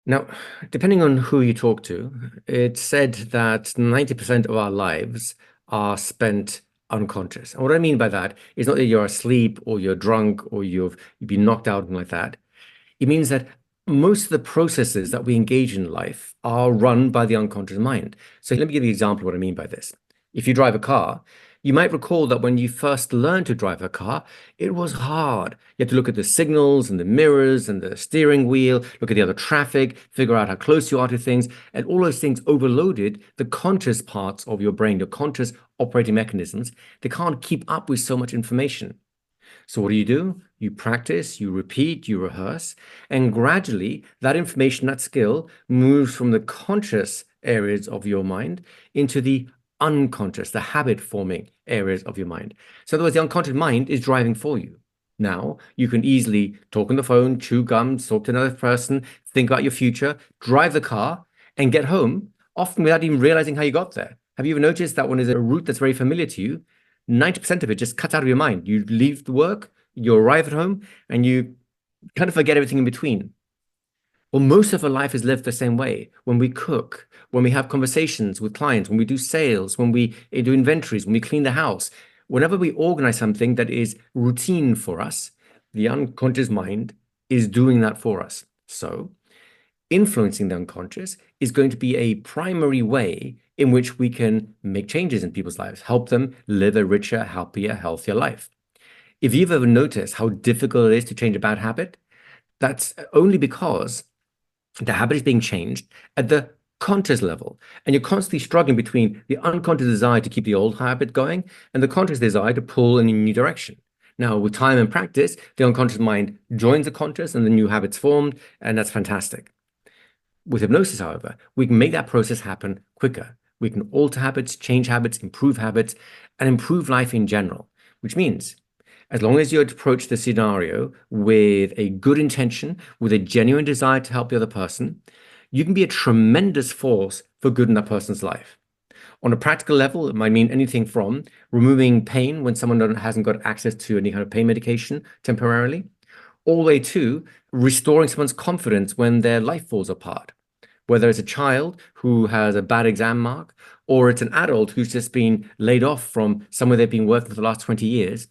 Now, depending on who you talk to, it's said that 90% of our lives are spent unconscious. And what I mean by that is not that you're asleep or you're drunk or you've been knocked out and like that. It means that most of the processes that we engage in life are run by the unconscious mind. So let me give you an example of what I mean by this. If you drive a car, you might recall that when you first learned to drive a car, it was hard. You had to look at the signals and the mirrors and the steering wheel, look at the other traffic, figure out how close you are to things, and all those things overloaded the conscious parts of your brain, your conscious operating mechanisms. They can't keep up with so much information. So what do? You practice, you repeat, you rehearse, and gradually that information, that skill moves from the conscious areas of your mind into the unconscious, the habit forming areas of your mind. So in other words, the unconscious mind is driving for you. Now you can easily talk on the phone, chew gum, talk to another person, think about your future, drive the car, and get home, often without even realizing how you got there. Have you ever noticed that when there's a route that's very familiar to you, 90% of it just cuts out of your mind. You leave the work, you arrive at home, and you kind of forget everything in between. Well, most of our life is lived the same way. When we cook, when we have conversations with clients, when we do sales, when we do inventories, when we clean the house, whenever we organize something that is routine for us, the unconscious mind is doing that for us. So, influencing the unconscious is going to be a primary way in which we can make changes in people's lives, help them live a richer, happier, healthier life. If you've ever noticed how difficult it is to change a bad habit, that's only because the habit is being changed at the conscious level. And you're constantly struggling between the unconscious desire to keep the old habit going and the conscious desire to pull in a new direction. Now, with time and practice, the unconscious mind joins the conscious and the new habits formed, and that's fantastic. With hypnosis, however, we can make that process happen quicker. We can alter habits, change habits, and improve life in general, which means as long as you approach the scenario with a good intention, with a genuine desire to help the other person, you can be a tremendous force for good in that person's life. On a practical level, it might mean anything from removing pain when someone hasn't got access to any kind of pain medication temporarily, all the way to restoring someone's confidence when their life falls apart. Whether it's a child who has a bad exam mark, or it's an adult who's just been laid off from somewhere they've been working for the last 20 years,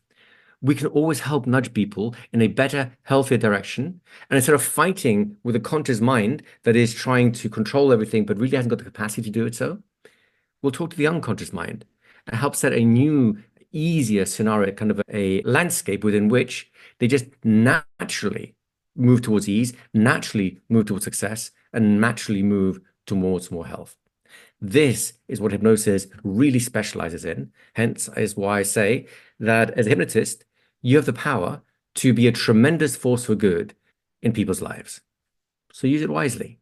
we can always help nudge people in a better, healthier direction. And instead of fighting with a conscious mind that is trying to control everything but really hasn't got the capacity to do it so, we'll talk to the unconscious mind and help set a new, easier scenario, kind of a landscape within which they just naturally move towards ease, naturally move towards success, and naturally move towards more health. This is what hypnosis really specializes in. Hence, is why I say that as a hypnotist, you have the power to be a tremendous force for good in people's lives. So use it wisely.